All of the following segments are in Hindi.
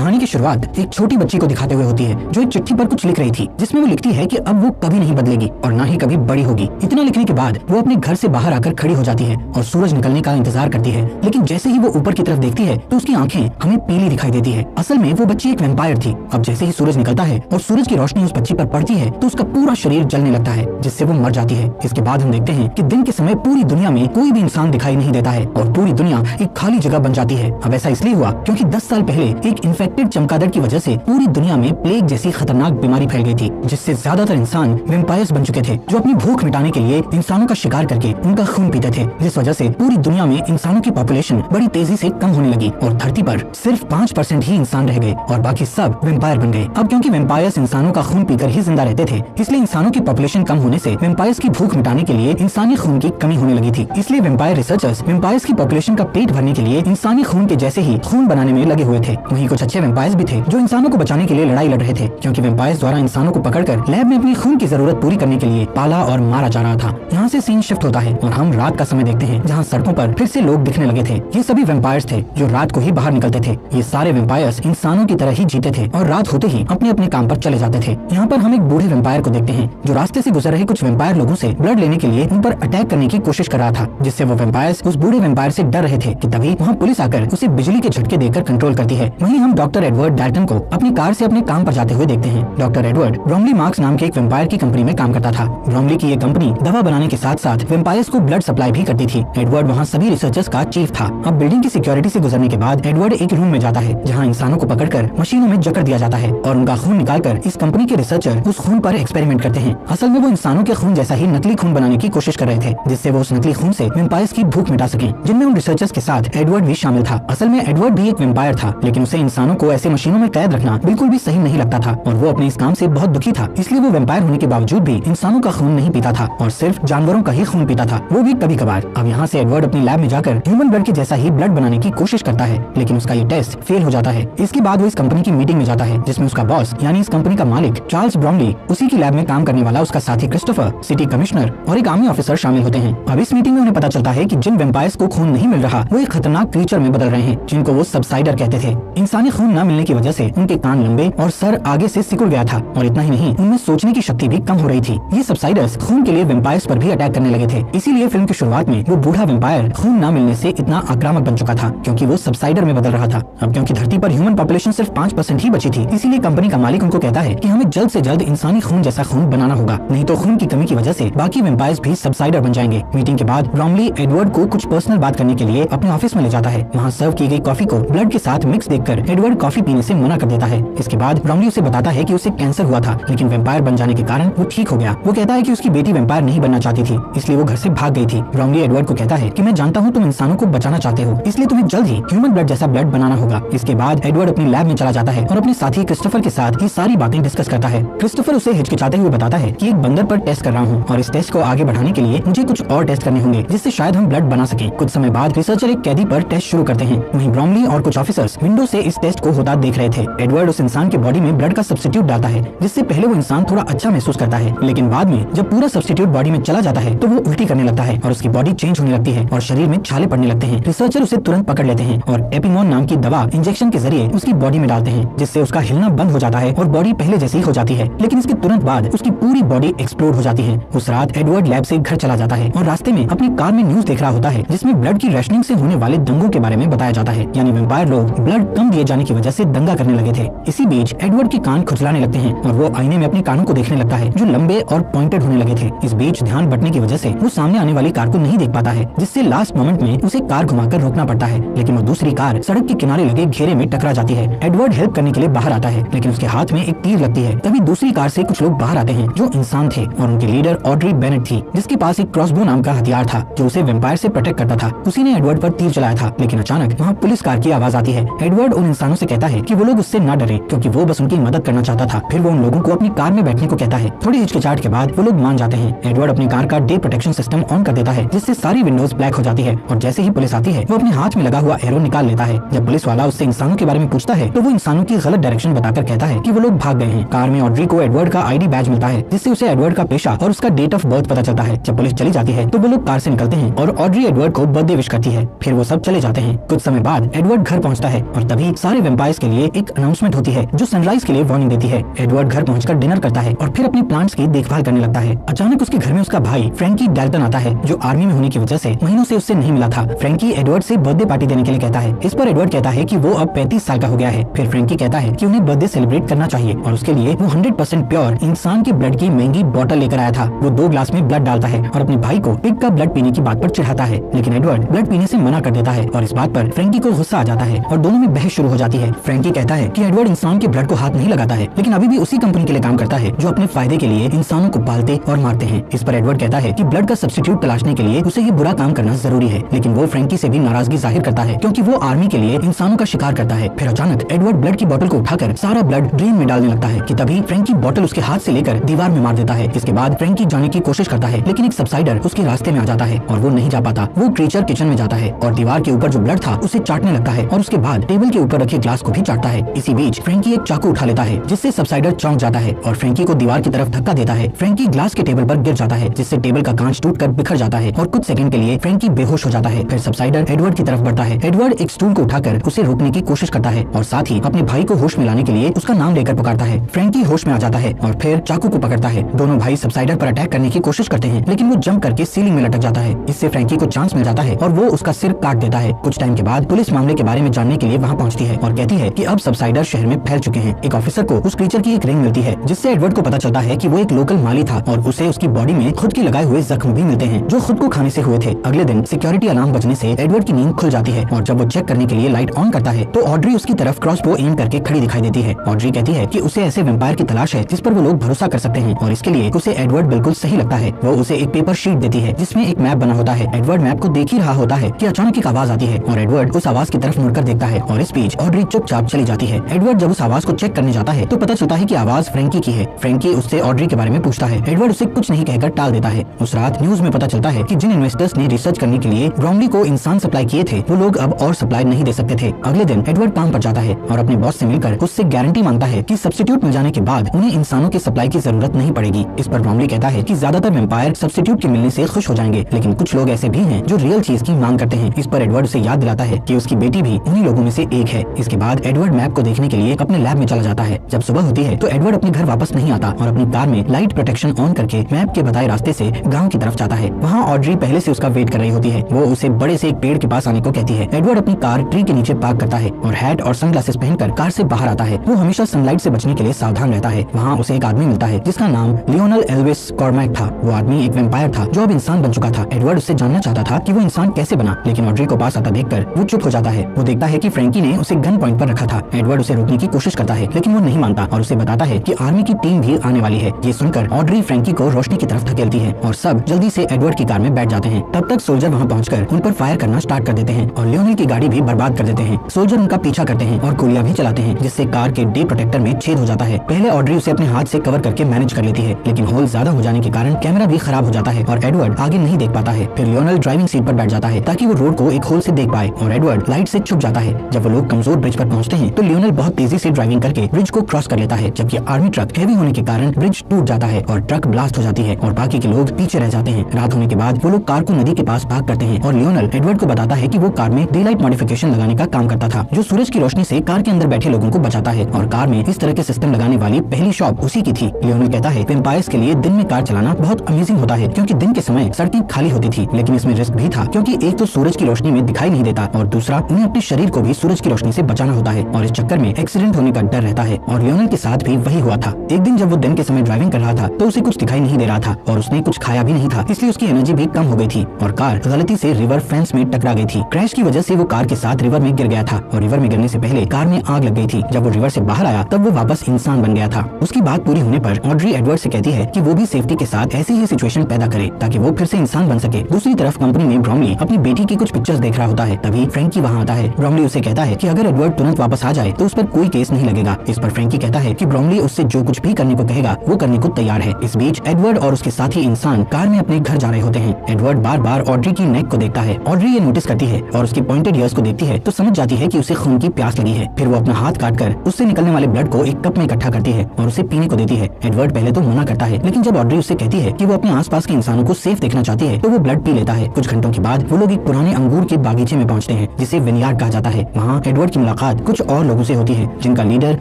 कहानी की शुरुआत एक छोटी बच्ची को दिखाते हुए होती है जो एक चिट्ठी पर कुछ लिख रही थी, जिसमें वो लिखती है कि अब वो कभी नहीं बदलेगी और ना ही कभी बड़ी होगी। इतना लिखने के बाद वो अपने घर से बाहर आकर खड़ी हो जाती है और सूरज निकलने का इंतजार करती है, लेकिन जैसे ही वो ऊपर की तरफ देखती है तो उसकी आंखें हमें पीली दिखाई देती है। असल में वो बच्ची एक वैम्पायर थी। अब जैसे ही सूरज निकलता है और सूरज की रोशनी उस बच्ची पर पड़ती है तो उसका पूरा शरीर जलने लगता है, जिससे वो मर जाती है। इसके बाद हम देखते हैं कि दिन के समय पूरी दुनिया में कोई भी इंसान दिखाई नहीं देता है और पूरी दुनिया एक खाली जगह बन जाती है। अब ऐसा इसलिए हुआ क्योंकि 10 साल पहले एक इन्फेक्टेड चमगादड़ की वजह से पूरी दुनिया में प्लेग जैसी खतरनाक बीमारी फैल गई थी, जिससे ज्यादातर इंसान वैम्पायर्स बन चुके थे, जो अपनी भूख मिटाने के लिए इंसानों का शिकार करके उनका खून पीते थे। जिस वजह से पूरी दुनिया में इंसानों की पॉपुलेशन बड़ी तेजी से कम होने लगी और धरती पर सिर्फ 5% ही इंसान रह गए और बाकी सब वैम्पायर बन गए। अब क्योंकि वैम्पायर्स इंसानों का खून पीकर ही जिंदा रहते थे, इसलिए इंसानों की पॉपुलेशन कम होने से वैम्पायर्स की भूख मिटाने के लिए इंसानी खून की कमी होने लगी थी। इसलिए वैम्पायर रिसर्चर्स वैम्पायर्स की पॉपुलेशन का पेट भरने के लिए इंसानी खून के जैसे ही खून बनाने में लगे हुए थे। वहीं कुछ अच्छे वैम्पायर्स भी थे जो इंसानों को बचाने के लिए लड़ाई लड़ रहे थे, क्योंकि वैम्पायर्स द्वारा इंसानों को पकड़कर लैब में अपनी खून की जरूरत पूरी करने के लिए पाला और मारा जा रहा था। यहाँ से सीन शिफ्ट होता है और हम रात का समय देखते हैं, जहाँ सड़कों पर फिर से लोग दिखने लगे थे। ये सभी वैम्पायर्स थे जो रात को ही बाहर निकलते थे। ये सारे वैम्पायर्स इंसानों की तरह ही जीते थे और रात होते ही अपने अपने काम पर चले जाते थे। यहाँ पर हम एक बूढ़े वैम्पायर को देखते हैं जो रास्ते से गुजर रहे कुछ वैम्पायर लोगों से ब्लड लेने के लिए उन पर अटैक करने की कोशिश कर रहा था, जिससे वो वैम्पायर्स उस बूढ़े वैम्पायर से डर रहे थे कि तभी वहाँ पुलिस आकर उसे बिजली के झटके देकर कंट्रोल करती है। वहीं हम डॉक्टर एडवर्ड डाल्टन को अपनी कार से अपने काम पर जाते हुए देखते हैं। डॉक्टर एडवर्ड ब्रोमली मार्क्स नाम के एक वैम्पायर की कंपनी में काम करता था। ब्रोमली की ये कंपनी दवा बनाने के साथ साथ वैम्पायर्स को ब्लड सप्लाई भी करती थी। एडवर्ड वहाँ सभी रिसर्चर्स का चीफ था। अब बिल्डिंग की सिक्योरिटी से गुजरने के बाद एडवर्ड एक रूम में जाता है जहाँ इंसानों को पकड़कर मशीनों में जकड़ दिया जाता है और उनका खून निकालकर इस कंपनी के रिसर्चर उस खून पर एक्सपेरिमेंट करते हैं। असल में वो इंसानों के खून जैसा ही नकली खून बनाने की कोशिश कर रहे थे, जिससे वो उस नकली खून से वैम्पायर्स की भूख मिटा सकें, जिनमें उन रिसर्चर्स के साथ एडवर्ड भी शामिल था। असल में एडवर्ड भी एक वैम्पायर था, लेकिन उसे इंसानों को ऐसे मशीनों में कैद रखना बिल्कुल भी सही नहीं लगता था और वो अपने इस काम से बहुत दुखी था। इसलिए वो वैम्पायर होने के बावजूद भी इंसानों का खून नहीं पीता था और सिर्फ जानवरों का ही खून पीता था, वो भी कभी कभार। अब यहाँ से एडवर्ड अपनी लैब में जाकर ह्यूमन ब्लड के जैसा ही ब्लड बनाने की कोशिश करता है, लेकिन उसका ये टेस्ट फेल हो जाता है। इसके बाद वो इस कंपनी की मीटिंग में जाता है, जिसमें उसका बॉस यानी इस कंपनी का मालिक चार्ल्स ब्रोमली, उसी की लैब में काम करने वाला उसका साथी क्रिस्टोफर, सिटी कमिश्नर और एक आर्मी ऑफिसर शामिल होते हैं। अब इस मीटिंग में उन्हें पता चलता है कि जिन वैम्पायर्स को खून नहीं मिल रहा वो एक खतरनाक क्रीचर में बदल रहे हैं, जिनको वो सबसाइडर कहते थे। इंसानी खून न मिलने की वजह से उनके कान लंबे और सर आगे से सिकुड़ गया था और इतना ही नहीं, उनमें सोचने की शक्ति भी कम हो रही थी। ये सबसाइडर्स खून के लिए वैम्पायर्स पर भी अटैक करने लगे थे। इसीलिए फिल्म की शुरुआत में वो बूढ़ा वैम्पायर खून न मिलने से इतना आक्रामक बन चुका था, क्योंकि वो सबसाइडर में बदल रहा था। अब क्योंकि धरती पर ह्यूमन पॉपुलेशन सिर्फ 5% ही बची थी, इसीलिए कंपनी का मालिक उनको कहता है कि हमें जल्द से जल्द इंसानी खून जैसा खून बनाना होगा, नहीं तो खून की कमी की वजह से बाकी वैम्पायर्स भी सबसाइडर बन जाएंगे। मीटिंग के बाद ब्रोमली एडवर्ड को कुछ पर्सनल बात करने के लिए अपने ऑफिस में ले जाता है। वहाँ सर्व की गई कॉफी को ब्लड के साथ मिक्स देखकर एडवर्ड कॉफी पीने से मना कर देता है। इसके बाद ब्रोमली उसे बताता है कि उसे कैंसर हुआ था, लेकिन वैम्पायर बन जाने के कारण वो ठीक हो गया। वो कहता है कि उसकी बेटी वैम्पायर नहीं बनना चाहती थी, इसलिए वो घर से भाग गई थी। ब्रोमली एडवर्ड को कहता है कि मैं जानता हूँ तुम इंसानों को बचाना चाहते हो, इसलिए तुम्हें जल्द ही ह्यूमन ब्लड जैसा ब्लड बनाना होगा। इसके बाद एडवर्ड अपनी लैब में चला जाता है और अपने साथी क्रिस्टोफर के साथ ये सारी बातें डिस्कस करता है। क्रिस्टोफर उसे हिचकिचाते हुए बताता है कि एक बंदर पर टेस्ट कर रहा हूँ और इस टेस्ट को आगे बढ़ाने के लिए मुझे कुछ और टेस्ट करने होंगे, जिससे शायद हम ब्लड बना सकें। कुछ समय बाद रिसर्चर एक कैदी पर टेस्ट शुरू करते हैं। वहीं ब्रोमली और कुछ ऑफिसर्स विंडो से इस टेस्ट को होता देख रहे थे। एडवर्ड उस इंसान के बॉडी में ब्लड का सब्स्टिट्यूट डालता है, जिससे पहले वो इंसान थोड़ा अच्छा महसूस करता है, लेकिन बाद में जब पूरा सब्स्टिट्यूट बॉडी में चला जाता है तो वो उल्टी करने लगता है और उसकी बॉडी चेंज होने लगती है और शरीर में छाले पड़ने लगते हैं। रिसर्चर उसे तुरंत पकड़ लेते हैं और एपिमोन नाम की दवा इंजेक्शन के जरिए उसकी बॉडी में डालते हैं, जिससे उसका हिलना बंद हो जाता है और बॉडी पहले जैसी हो जाती है। लेकिन इसके तुरंत बाद उसकी पूरी बॉडी एक्सप्लोड हो जाती है। उस रात एडवर्ड लैब से घर चला जाता है और रास्ते में अपनी कार में न्यूज देख रहा होता है, जिसमें ब्लड की रेशनिंग से होने वाले दंगों के बारे में बताया जाता है, यानी वैम्पायर लोग ब्लड कम दिए जाने की वजह से दंगा करने लगे थे। इसी बीच एडवर्ड के कान खुजलाने लगते हैं और वो आईने में अपने कानों को देखने लगता है जो लंबे और पॉइंटेड होने लगे थे। इस बीच ध्यान बटने की वजह से वो सामने आने वाली कार को नहीं देख पाता है, जिससे लास्ट मोमेंट में उसे कार घुमाकर रोकना पड़ता है, लेकिन वो दूसरी कार सड़क के किनारे लगे घेरे में टकरा जाती है। एडवर्ड हेल्प करने के लिए बाहर आता है, लेकिन उसके हाथ में एक तीर लगती है। तभी दूसरी कार से कुछ लोग बाहर आते हैं जो इंसान थे और उनके लीडर ऑड्री बेनेट थी, जिसके पास एक क्रॉसबो नाम का हथियार था जो उसे वैम्पायर से प्रोटेक्ट करता था। उसी ने एडवर्ड पर तीर चलाया था, लेकिन अचानक वहाँ पुलिस कार की आवाज आती है। एडवर्ड उन इंसानों से कहता है कि वो लोग उससे न डरे, क्योंकि वो बस उनकी मदद करना चाहता था। फिर वो उन लोगों को अपनी कार में बैठने को कहता है। थोड़ी हिचकिचाहट के बाद वो लोग मान जाते हैं। एडवर्ड अपनी कार का डे प्रोटेक्शन सिस्टम ऑन कर देता है, जिससे सारी विंडोज ब्लैक हो जाती है और जैसे ही पुलिस आती है वो अपने हाथ में लगा हुआ एरो निकाल लेता है। जब पुलिस वाला उससे इंसानों के बारे में पूछता है तो वो इंसानों की गलत डायरेक्शन बताकर कहता है कि वो लोग भाग गए हैं। कार में ऑड्री को एडवर्ड का आईडी बैज मिलता है, जिससे उसे एडवर्ड का पेशा और उसका डेट ऑफ बर्थ पता चलता है। जब पुलिस चली जाती है तो वो लोग कार से निकलते हैं और ऑड्री एडवर्ड को बर्थडे विश करती है। फिर वो सब चले जाते हैं। कुछ समय बाद एडवर्ड घर पहुंचता है और तभी सारे वेम्पायर्स के लिए एक अनाउंसमेंट होती है जो सनराइज के लिए वार्निंग देती है। एडवर्ड घर पहुंचकर डिनर करता है और फिर अपने प्लांट्स की देखभाल करने लगता है। अचानक उसके घर में उसका भाई फ्रैंकी डैल्टन आता है जो आर्मी में होने की वजह से महीनों से उससे नहीं मिला था। फ्रैंकी एडवर्ड से बर्थडे पार्टी देने के लिए कहता है। इस पर एडवर्ड कहता है कि वो अब 35 साल का हो गया है। फिर फ्रैंकी कहता है कि उन्हें बर्थडे सेलिब्रेट करना चाहिए और उसके लिए वो 100% प्योर इंसान के ब्लड की महंगी बोतल लेकर आया था। वो 2 ग्लास में ब्लड डालता है और अपने भाई को पिग का ब्लड पीने की बात पर चिढ़ाता है, लेकिन एडवर्ड ब्लड पीने से मना कर देता है और इस बात पर फ्रैंकी को गुस्सा आ जाता है और दोनों में बहस शुरू हो जाती है। फ्रैंकी कहता है कि एडवर्ड इंसान के ब्लड को हाथ नहीं लगाता है, लेकिन अभी भी उसी कंपनी के लिए काम करता है जो अपने फायदे के लिए इंसानों को पालते और मारते हैं। इस पर एडवर्ड कहता है कि ब्लड का सब्स्टिट्यूट तलाशने के लिए उसे ये बुरा काम करना जरूरी है, लेकिन वो फ्रैंकी से भी नाराजगी जाहिर करता है क्योंकि वो आर्मी के लिए इंसानों का शिकार करता है। फिर अचानक एडवर्ड ब्लड की बोतल को उठाकर सारा ब्लड ड्रेन में डालने लगता है कि तभी फ्रैंकी बोतल उसके हाथ से लेकर दीवार में मार देता है। इसके बाद फ्रैंकी जाने की कोशिश करता है, लेकिन एक सबसाइडर उसके रास्ते में आ जाता है और वो नहीं जा पाता। वो क्रीचर किचन में जाता है और दीवार के ऊपर जो ब्लड था उसे चाटने लगता है और उसके बाद टेबल के ऊपर रखे ग्लास को भी चाटता है। इसी बीच फ्रैंकी एक चाकू उठा लेता है जिससे सबसाइडर चौंक जाता है और फ्रैंकी को दीवार की तरफ धक्का देता है। फ्रैंकी ग्लास के टेबल पर गिर जाता है जिससे टेबल का कांच टूटकर बिखर जाता है और कुछ सेकंड के लिए फ्रैंकी बेहोश हो जाता है। फिर सबसाइडर एडवर्ड की तरफ बढ़ता है। एडवर्ड एक स्टूल को उठाकर उसे रोकने की कोशिश करता है और साथ ही अपने भाई को होश में लाने के लिए उसका नाम लेकर पुकारता है। फ्रैंकी होश में आ जाता है और फिर चाकू को पकड़ता है। दोनों भाई सबसाइडर पर अटैक करने की कोशिश करते हैं, लेकिन वो जंप करके सीलिंग में लटक जाता है। इससे फ्रैंकी को चांस मिल जाता है और वो उसका सिर काट देता है। कुछ टाइम के बाद पुलिस मामले के बारे में जानने के लिए वहाँ पहुँचती है और कहती है कि अब सबसाइडर शहर में फैल चुके हैं। एक ऑफिसर को उस क्रीचर की एक रिंग मिलती है जिससे एडवर्ड को पता चलता है कि वो एक लोकल माली था और उसे उसकी बॉडी में खुद के लगाए हुए जख्म भी मिलते हैं जो खुद को खाने से हुए थे। अगले दिन सिक्योरिटी अलार्म बजने से एडवर्ड की नींद खुल जाती है और जब वो चेक करने के लिए लाइट ऑन करता है तो ऑड्री उसकी तरफ क्रॉसबो एम करके खड़ी दिखाई देती है। ऑड्री कहती है कि उसे ऐसे वेम्पायर की तलाश है जिस पर वो लोग भरोसा कर सकते हैं और इसके लिए उसे एडवर्ड बिल्कुल सही लगता है। वो उसे एक पेपर शीट देती है जिसमें एक मैप बना होता है। एडवर्ड मैप को देख ही रहा होता है कि अचानक एक आवाज आती है और एडवर्ड उस आवाज की तरफ मुड़कर देखता है और इस बीच ऑड्री चुपचाप चली जाती है। एडवर्ड जब उस आवाज को चेक करने जाता है तो पता चलता है कि आवाज फ्रैंकी की है। फ्रैंकी उससे ऑड्री के बारे में पूछता है। एडवर्ड उसे कुछ नहीं कहकर टाल देता है। उस रात न्यूज में पता चलता है कि जिन इन्वेस्टर्स ने रिसर्च करने के लिए ब्रॉमली को इंसान सप्लाई किए थे वो लोग अब और सप्लाई नहीं दे सकते थे। अगले दिन एडवर्ड काम पर जाता है और अपने बॉस से मिलकर उससे गारंटी मांगता है कि सब्स्टिट्यूट मिल जाने के बाद उन्हें इंसानों की सप्लाई की जरूरत नहीं पड़ेगी। इस पर ब्रॉमली कहता है कि ज्यादातर वेम्पायर सब्स्टिट्यूट के मिलने से खुश हो जाएंगे, लेकिन कुछ लोग ऐसे भी हैं जो रियल चीज की मांग करते हैं। इस पर एडवर्ड उसे याद दिलाता है कि उसकी बेटी भी उन्हीं लोगों में से एक है। इसके बाद एडवर्ड मैप को देखने के लिए अपने लैब में चला जाता है। जब सुबह होती है तो एडवर्ड अपने घर वापस नहीं आता और अपनी कार में लाइट प्रोटेक्शन ऑन करके मैप के बताए रास्ते से गांव की तरफ जाता है। वहाँ ऑड्री पहले से उसका वेट कर रही होती है। वो उसे बड़े से एक पेड़ के पास आने को कहती है। एडवर्ड अपनी कार ट्री के नीचे पार्क करता है और हैट और सनग्लासेस पहनकर कार से बाहर आता है। वो हमेशा सनलाइट से बचने के लिए सावधान रहता है। वहाँ उसे एक आदमी मिलता है जिसका नाम लियोनल एल्विस कॉर्मैक था। वो आदमी एक वेम्पायर था जो अब इंसान बन चुका था। एडवर्ड उससे जानना चाहता था कि वो इंसान कैसे बना, लेकिन ऑड्री को पास आता देखकर वो चुप हो जाता है। वो देखता है कि फ्रैंकी ने उसे गन पॉइंट पर रखा था। एडवर्ड उसे रोकने की कोशिश करता है, लेकिन वो नहीं मानता और उसे बताता है कि आर्मी की टीम भी आने वाली है। ये सुनकर ऑड्री फ्रैंकी को रोशनी की तरफ धकेलती है और सब जल्दी से एडवर्ड की कार में बैठ जाते हैं। तब तक सोल्जर वहाँ पहुंचकर उन पर फायर करना स्टार्ट कर देते हैं और लियोनल की गाड़ी भी बर्बाद कर देते हैं। सोल्जर उनका पीछा करते हैं और गोलियां भी चलाते हैं, जिससे कार के डे प्रोटेक्टर में छेद हो जाता है। पहले ऑड्री उसे अपने हाथ से कवर करके मैनेज कर लेती है, लेकिन होल ज्यादा हो जाने के कारण कैमरा भी खराब हो जाता है और एडवर्ड आगे नहीं देख पाता है। फिर लियोनल ड्राइविंग सीट पर बैठ जाता है ताकि वो रोड को एक होल से देख पाए और एडवर्ड लाइट से छुप जाता है। जब वो लोग कमजोर ब्रिज पर पहुंचते हैं तो लियोनल बहुत तेजी से ड्राइविंग करके ब्रिज को क्रॉस कर लेता है, जबकि आर्मी ट्रक हैवी होने के कारण ब्रिज टूट जाता है और ट्रक ब्लास्ट हो जाती है और बाकी के लोग पीछे रह जाते हैं। रात होने के बाद वो लोग कार को नदी के पास पार्क करते हैं और लियोनल एडवर्ड को बताता है कि वो कार में डे लाइट मॉडिफिकेशन लगाने का काम करता था, जो सूरज की रोशनी से कार के अंदर बैठे लोगों को बचाता है और कार में इस तरह के सिस्टम लगाने वाली पहली शॉप उसी की थी। लियोनल कहता है वेम्पायर्स के लिए दिन में कार चलाना बहुत अमेजिंग होता है क्योंकि दिन के समय सड़कें खाली होती थी, लेकिन इसमें रिस्क भी था क्योंकि एक तो सूरज की रोशनी में दिखाई नहीं देता और दूसरा उन्हें अपने शरीर को भी सूरज की रोशनी से बचाना होता है और इस चक्कर में एक्सीडेंट होने का डर रहता है। और लियोनल के साथ भी वही हुआ था। एक दिन जब वो दिन के समय ड्राइविंग कर रहा था तो उसे कुछ दिखाई नहीं दे रहा था और उसने कुछ खाया भी नहीं था, इसलिए उसकी एनर्जी भी कम हो गई थी और कार गलती से रिवर फेंस में टकरा गई थी। क्रैश की वजह से वो कार के साथ रिवर में गिर गया था और रिवर में गिरने से पहले कार में आग लग गई थी। जब वो रिवर से बाहर आया तब वो वापस इंसान बन गया था। उसकी बात पूरी होने पर ऑड्री एडवर्ड से कहती है कि वो भी सेफ्टी के साथ ऐसी ही सिचुएशन पैदा करे ताकि वो फिर से इंसान बन सके। दूसरी तरफ कंपनी में ब्रॉमली अपनी बेटी की कुछ पिक्चर्स देख रहा होता है, तभी फ्रैंकी वहाँ आता है। ब्रॉमली उसे कहता है कि अगर एडवर्ड तुरंत वापस आ जाए तो उस पर कोई केस नहीं लगेगा। इस पर फ्रैंकी कहता है कि ब्रॉमली उससे जो कुछ भी करने को कहेगा वो करने को तैयार है। इस बीच एडवर्ड और उसके साथी इंसान कार में अपने घर जा रहे होते हैं। एडवर्ड बार बार ऑड्री की नेक को देखता है। ऑड्री ये नोटिस करती है और उसके पॉइंटेड ईयर्स को देखती है तो समझ जाती है कि उसे खून की प्यास लगी है। फिर वो अपना हाथ काटकर उससे निकलने वाले ब्लड को एक कप में इकट्ठा करती है और उसे पीने को देती है। एडवर्ड पहले तो मना करता है, लेकिन जब ऑड्री उससे कहती है कि वो अपने आसपास के इंसानों को सेफ देखना चाहती है तो वो ब्लड पी लेता है। कुछ घंटों के बाद वो लोग एक पुराने अंगूर के बागीचे में पहुंचते हैं जिसे विनयार्ड कहा जाता है। वहाँ एडवर्ड की मुलाकात मुलाकात कुछ और लोगों से होती है, जिनका लीडर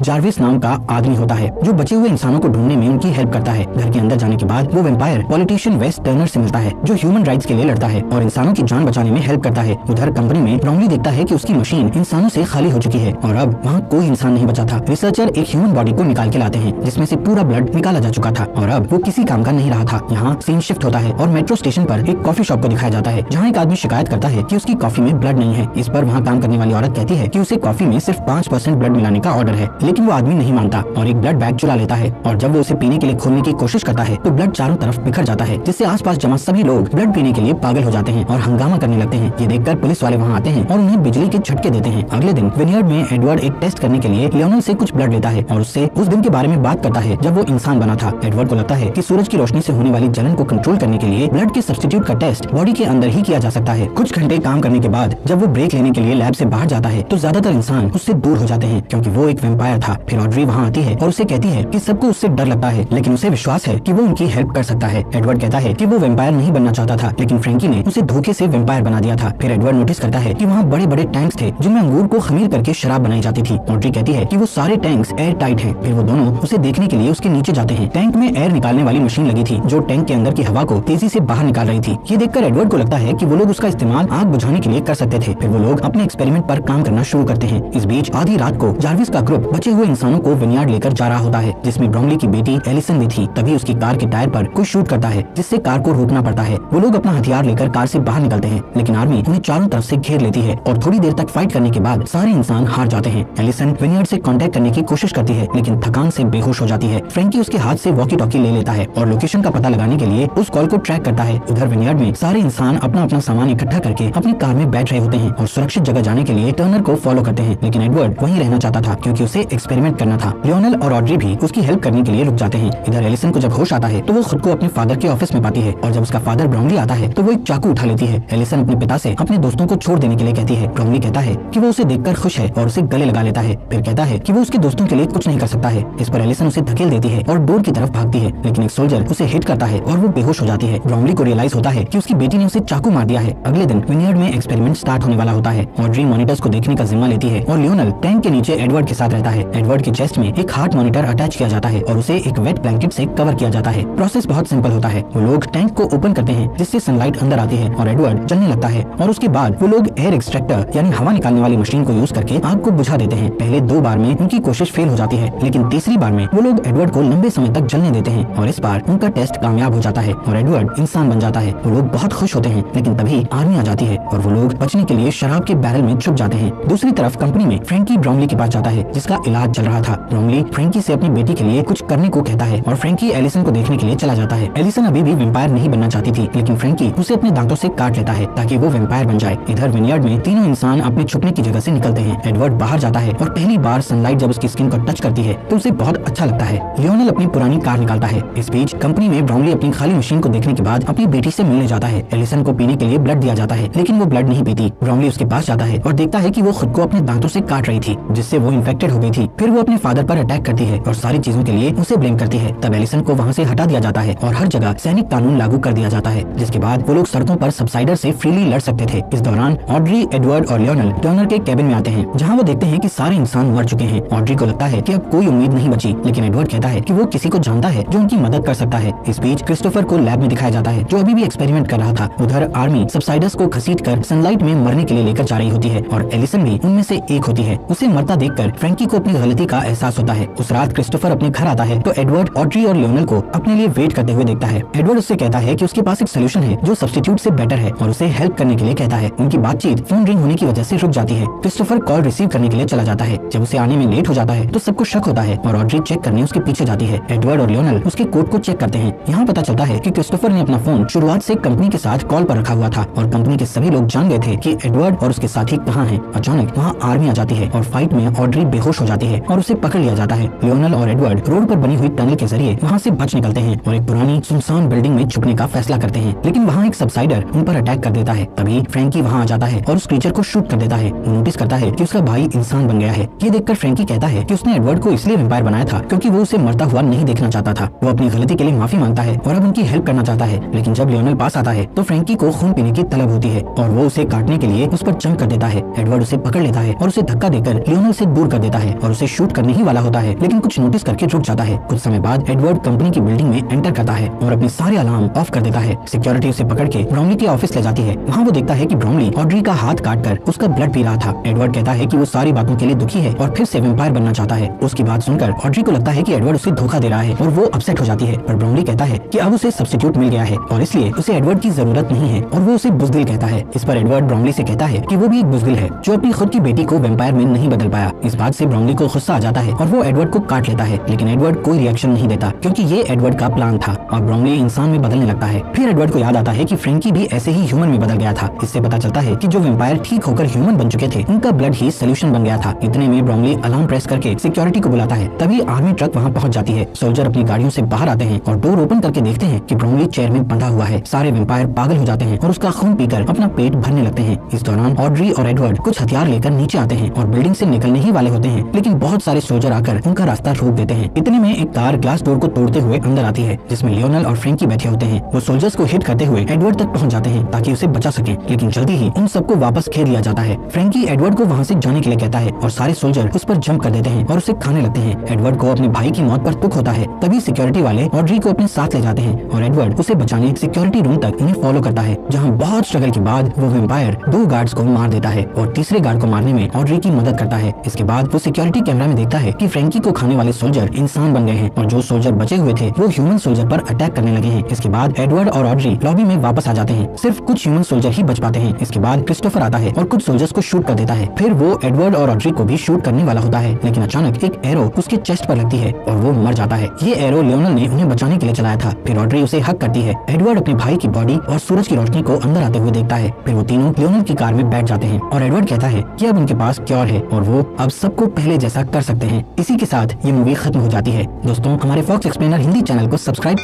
जार्विस नाम का आदमी होता है, जो बचे हुए इंसानों को ढूंढने में उनकी हेल्प करता है। घर के अंदर जाने के बाद वो वेम्पायर पॉलिटिशियन वेस टर्नर से मिलता है, जो ह्यूमन राइट्स के लिए लड़ता है और इंसानों की जान बचाने में हेल्प करता है। उधर कंपनी में ब्राउनली देखता है कि उसकी मशीन इंसानों से खाली हो चुकी है और अब वहाँ कोई इंसान नहीं बचा था। रिसर्चर एक ह्यूमन बॉडी को निकाल के लाते हैं, जिसमें से पूरा ब्लड निकाला जा चुका था और अब वो किसी काम का नहीं रहा था। यहाँ सीन शिफ्ट होता है और मेट्रो स्टेशन पर एक कॉफी शॉप को दिखाया जाता है, जहाँ एक आदमी शिकायत करता है कि उसकी कॉफी में ब्लड नहीं है। इस पर वहाँ काम करने वाली औरत कहती है कि उसे कॉफी में सिर्फ 5% ब्लड मिलाने का ऑर्डर है, लेकिन वो आदमी नहीं मानता और एक ब्लड बैग चुरा लेता है और जब वो उसे पीने के लिए खोलने की कोशिश करता है तो ब्लड चारों तरफ बिखर जाता है, जिससे आसपास जमा सभी लोग ब्लड पीने के लिए पागल हो जाते हैं और हंगामा करने लगते हैं। ये देखकर पुलिस वाले वहाँ आते हैं और उन्हें बिजली के झटके देते हैं। अगले दिन विनियर्ड में एडवर्ड एक टेस्ट करने के लिए लियोनल से कुछ ब्लड लेता है और उससे उस दिन के बारे में बात करता है जब वो इंसान बना था। एडवर्ड को लगता है कि सूरज की रोशनी से होने वाली जलन को कंट्रोल करने के लिए ब्लड के सब्स्टिट्यूट का टेस्ट बॉडी के अंदर ही किया जा सकता है। कुछ घंटे काम करने के बाद जब वो ब्रेक लेने के लिए लैब से बाहर जाता है तो ज्यादातर इंसान उससे दूर हो जाते हैं, क्योंकि वो एक वेम्पायर था। फिर ऑड्री वहाँ आती है और उसे कहती है कि सबको उससे डर लगता है, लेकिन उसे विश्वास है कि वो उनकी हेल्प कर सकता है। एडवर्ड कहता है कि वो वेम्पायर नहीं बनना चाहता था, लेकिन फ्रैंकी ने उसे धोखे से वेम्पायर बना दिया था। फिर एडवर्ड नोटिस करता है कि वहाँ बड़े बड़े टैंक्स थे जिनमें अंगूर को खमीर करके शराब बनाई जाती थी। ऑड्री कहती है कि वो सारे टैंक्स एयर टाइट हैं। फिर वो दोनों उसे देखने के लिए उसके नीचे जाते हैं। टैंक में एयर निकालने वाली मशीन लगी थी, जो टैंक के अंदर की हवा को तेजी से बाहर निकाल रही थी। ये देखकर एडवर्ड को लगता है कि वो लोग उसका इस्तेमाल आग बुझाने के लिए कर सकते थे। फिर वो लोग अपने एक्सपेरिमेंट पर काम करना शुरू करते हैं। इस बीच आधी रात को जार्विस का ग्रुप बचे हुए इंसानों को विनियार्ड लेकर जा रहा होता है, जिसमें ब्राउनली की बेटी एलिसन भी थी। तभी उसकी कार के टायर पर कोई शूट करता है, जिससे कार को रोकना पड़ता है। वो लोग अपना हथियार लेकर कार से बाहर निकलते हैं, लेकिन आर्मी उन्हें चारों तरफ से घेर लेती है और थोड़ी देर तक फाइट करने के बाद सारे इंसान हार जाते हैं। एलिसन विनियार्ड से कांटेक्ट करने की कोशिश करती है, लेकिन थकान से बेहोश हो जाती है। फ्रैंकी उसके हाथ से वॉकी टॉकी ले लेता है और लोकेशन का पता लगाने के लिए उस कॉल को ट्रैक करता है। उधर विनियार्ड में सारे इंसान अपना अपना सामान इकट्ठा करके अपनी कार में बैठ रहे होते हैं और सुरक्षित जगह जाने के लिए टर्नर को फॉलो करते हैं, लेकिन एडवर्ड वहीं रहना चाहता था क्योंकि उसे एक्सपेरिमेंट करना था। लियोनल और ऑड्री भी उसकी हेल्प करने के लिए रुक जाते हैं। इधर एलिसन को जब होश आता है तो वो खुद को अपने फादर के ऑफिस में पाती है और जब उसका फादर ब्राउनली आता है तो वो एक चाकू उठा लेती है। एलिसन अपने पिता से अपने दोस्तों को छोड़ देने के लिए कहती है। ब्राउनली कहता है कि वो उसे देखकर खुश है और उसे गले लगा लेता है। फिर कहता है कि वो उसके दोस्तों के लिए कुछ नहीं कर सकता है। इस पर एलिसन उसे धकेल देती है और डोर की तरफ भागती है, लेकिन एक सोल्जर उसे हिट करता है और वो बेहोश हो जाती है। ब्राउनली को रियलाइज होता है कि उसकी बेटी ने उसे चाकू मार दिया है। अगले दिन विनियार्ड में एक्सपेरिमेंट स्टार्ट होने वाला होता है। ऑड्री मॉनिटर्स को देखने का जिम्मा लेती है और लियोनल टैंक के नीचे एडवर्ड के साथ रहता है। एडवर्ड के चेस्ट में एक हार्ट मॉनिटर अटैच किया जाता है और उसे एक वेट ब्लैंकेट से कवर किया जाता है। प्रोसेस बहुत सिंपल होता है। वो लोग टैंक को ओपन करते हैं, जिससे सनलाइट अंदर आती है और एडवर्ड जलने लगता है और उसके बाद वो लोग एयर एक्सट्रैक्टर यानी हवा निकालने वाली मशीन को यूज करके आग को बुझा देते हैं। पहले 2 बार में उनकी कोशिश फेल हो जाती है, लेकिन तीसरी बार में वो लोग एडवर्ड को लंबे समय तक जलने देते हैं और इस बार उनका टेस्ट कामयाब हो जाता है और एडवर्ड इंसान बन जाता है। वो लोग बहुत खुश होते हैं, लेकिन तभी आर्मी आ जाती है और वो लोग बचने के लिए शराब के बैरल में छुप जाते हैं। दूसरी तरफ कंपनी में फ्रैंकी ब्राउनली के पास जाता है, जिसका इलाज चल रहा था। ब्राउनली फ्रैंकी से अपनी बेटी के लिए कुछ करने को कहता है और फ्रैंकी एलिसन को देखने के लिए चला जाता है। एलिसन अभी भी वेम्पायर नहीं बनना चाहती थी, लेकिन फ्रैंकी उसे अपने दांतों से काट लेता है ताकि वो वेम्पायर बन जाए। इधर विनियार्ड में तीनों इंसान अपने छुपने की जगह से निकलते हैं। एडवर्ड बाहर जाता है और पहली बार सनलाइट जब उसकी स्किन को टच करती है तो उसे बहुत अच्छा लगता है। लियोनल अपनी पुरानी कार निकालता है। इस बीच कंपनी में ब्राउनली अपनी खाली मशीन को देखने के बाद अपनी बेटी से मिलने जाता है। एलिसन को पीने के लिए ब्लड दिया जाता है, लेकिन वो ब्लड नहीं पीती। ब्राउनली उसके पास जाता है और देखता है कि वो खुद को अपने दांतों से काट रही थी, जिससे वो इन्फेक्टेड हो गई थी। फिर वो अपने फादर पर अटैक करती है और सारी चीजों के लिए उसे ब्लेम करती है। तब एलिसन को वहाँ से हटा दिया जाता है और हर जगह सैनिक कानून लागू कर दिया जाता है, जिसके बाद वो लोग सड़कों पर सबसाइडर से फ्रीली लड़ सकते थे। इस दौरान ऑड्री, एडवर्ड और लियोनल टर्नर के कैबिन में आते हैं, जहाँ वो देखते हैं कि सारे इंसान मर चुके हैं। ऑड्री को लगता है कि अब कोई उम्मीद नहीं बची, लेकिन एडवर्ड कहता है कि वो किसी को जानता है जो उनकी मदद कर सकता है। इस बीच क्रिस्टोफर को लैब में दिखाया जाता है, जो अभी भी एक्सपेरिमेंट कर रहा था। उधर आर्मी सबसाइडर्स को घसीटकर सनलाइट में मरने के लिए लेकर जा रही होती है और एलिसन भी उनमें से एक होती है। उसे मरता देखकर फ्रैंकी को अपनी गलती का एहसास होता है। उस रात क्रिस्टोफर अपने घर आता है तो एडवर्ड ऑड्री और लियोनल को अपने लिए वेट करते हुए देखता है। एडवर्ड उससे कहता है कि उसके पास एक सोल्यूशन है जो सब्स्टिट्यूट से बेटर है और उसे हेल्प करने के लिए कहता है। उनकी बातचीत फोन रिंग होने की वजह से रुक जाती है। क्रिस्टोफर कॉल रिसीव करने के लिए चला जाता है। जब उसे आने में लेट हो जाता है तो सबको शक होता है और ऑड्री चेक करने उसके पीछे जाती है। एडवर्ड और लियोनल उसके कोट को चेक करते हैं। यहाँ पता चलता है कि क्रिस्टोफर ने अपना फोन शुरुआत से कंपनी के साथ कॉल पर रखा हुआ था और कंपनी के सभी लोग जान गए थे कि एडवर्ड और उसके साथी कहाँ हैं। अचानक वहाँ आर्मी आ जाती है और फाइट में ऑड्री बेहोश हो जाती है और उसे पकड़ लिया जाता है। लियोनल और एडवर्ड रोड पर बनी हुई टनल के जरिए वहाँ से बच निकलते हैं और एक पुरानी सुनसान बिल्डिंग में छुपने का फैसला करते हैं, लेकिन वहाँ एक सबसाइडर उन पर अटैक कर देता है। तभी फ्रैंकी वहाँ आ जाता है और उस क्रीचर को शूट कर देता है। वो नोटिस करता है कि उसका भाई इंसान बन गया है। ये देखकर फ्रैंकी कहता है कि उसने एडवर्ड को इसलिए वेम्पायर बनाया था क्योंकि वो उसे मरता हुआ नहीं देखना चाहता था। वो अपनी गलती के लिए माफी मांगता है और अब उनकी हेल्प करना चाहता है, लेकिन जब लियोनल पास आता है तो फ्रैंकी को खून पीने की तलब होती है और वो उसे काटने के लिए उस पर जंप कर देता है। एडवर्ड उसे पकड़ लेता है और उसे धक्का देकर लियोनल से दूर कर देता है और उसे शूट करने ही वाला होता है, लेकिन कुछ नोटिस करके रुक जाता है। कुछ समय बाद एडवर्ड कंपनी की बिल्डिंग में एंटर करता है और अपने सारे अलार्म ऑफ कर देता है। सिक्योरिटी उसे पकड़ के ब्राउनली के ऑफिस ले जाती है। वहाँ वो देखता है कि ब्राउनली ऑड्री का हाथ काटकर उसका ब्लड पी रहा था। एडवर्ड कहता है कि वो सारी बातों के लिए दुखी है और फिर से वैम्पायर बनना चाहता है। उसकी बात सुनकर ऑड्री को लगता है कि एडवर्ड उसे धोखा दे रहा है और वो अपसेट हो जाती है, पर ब्राउनली कहता है कि अब उसे सब्स्टिट्यूट मिल गया है और इसलिए उसे एडवर्ड की जरूरत नहीं है और वो उसे बुज़दिल कहता है। इस पर एडवर्ड ब्राउनली से कहता है कि वो भी एक बुज़दिल है जो अपनी खुद की बेटी को वैम्पायर में नहीं बदल पाया। इस बात से ब्राउनली को गुस्सा आ जाता है और वो एडवर्ड को काट लेता है, लेकिन एडवर्ड कोई रिएक्शन नहीं देता क्योंकि ये एडवर्ड का प्लान था और ब्राउनली इंसान में बदलने लगता है। फिर एडवर्ड को याद आता है कि फ्रैंकी भी ऐसे ही ह्यूमन में बदल गया था। इससे पता चलता है कि जो वैम्पायर ठीक होकर ह्यूमन बन चुके थे उनका ब्लड ही सोल्यूशन बन गया था। इतने में ब्राउनली अलार्म प्रेस करके सिक्योरिटी को बुलाता है। तभी आर्मी ट्रक वहाँ पहुँच जाती है। सोल्जर अपनी गाड़ियों से बाहर आते हैं और डोर ओपन करके देखते हैं कि ब्राउनली चेयर में बंधा हुआ है। सारे वैम्पायर पागल हो जाते हैं और उसका खून पीकर अपना पेट भरने लगते हैं। इस दौरान ऑड्री और एडवर्ड कुछ हथियार लेकर नीचे आते हैं और बिल्डिंग से निकलने ही वाले होते हैं, लेकिन बहुत सारे सोल्जर आकर उनका रास्ता रोक देते हैं। इतने में एक कार ग्लास डोर को तोड़ते हुए अंदर आती है, जिसमें लियोनल और फ्रैंकी बैठे होते हैं। वो सोल्जर्स को हिट करते हुए एडवर्ड तक पहुंच जाते हैं ताकि उसे बचा सकें, लेकिन जल्दी ही उन सबको वापस घेर लिया जाता है। फ्रैंकी एडवर्ड को वहाँ से जाने के लिए कहता है और सारे सोल्जर उस पर जंप कर देते हैं और उसे खाने लगते हैं। एडवर्ड को अपने भाई की मौत पर दुख होता है। तभी सिक्योरिटी वाले ऑड्री को अपने साथ ले जाते हैं और एडवर्ड उसे बचाने सिक्योरिटी रूम तक उन्हें फॉलो करता है, जहाँ बहुत स्ट्रगल के बाद वो वैम्पायर 2 गार्ड्स को मार देता है और तीसरे गार्ड को मारने में ऑड्री की मदद करता है। इसके बाद वो सिक्योरिटी कैमरा में देखता है कि फ्रैंकी को खाने वाले सोल्जर इंसान बन गए हैं और जो सोल्जर बचे हुए थे वो ह्यूमन सोल्जर पर अटैक करने लगे हैं। इसके बाद एडवर्ड और ऑड्री लॉबी में वापस आ जाते हैं। सिर्फ कुछ ह्यूमन सोल्जर ही बच पाते हैं। इसके बाद क्रिस्टोफर आता है और कुछ सोल्जर्स को शूट कर देता है। फिर वो एडवर्ड और ऑड्री को भी शूट करने वाला होता है, लेकिन अचानक एक एरो उसके चेस्ट पर लगती है और वो मर जाता है। ये एरो लियोनल ने उन्हें बचाने के लिए चलाया था। फिर ऑड्री उसे हक करती है। एडवर्ड अपने भाई की बॉडी और सूरज की रोशनी को अंदर आते हुए देखता है। फिर वो तीनों लियोनल की कार में बैठ जाते हैं और एडवर्ड कहता है कि अब उनके पास क्योर है और वो अब सबको पहले जैसा कर सकते हैं। इसी के साथ ये मूवी खत्म हो जाती है। दोस्तों, हमारे फॉक्स एक्सप्लेनर हिंदी चैनल को सब्सक्राइब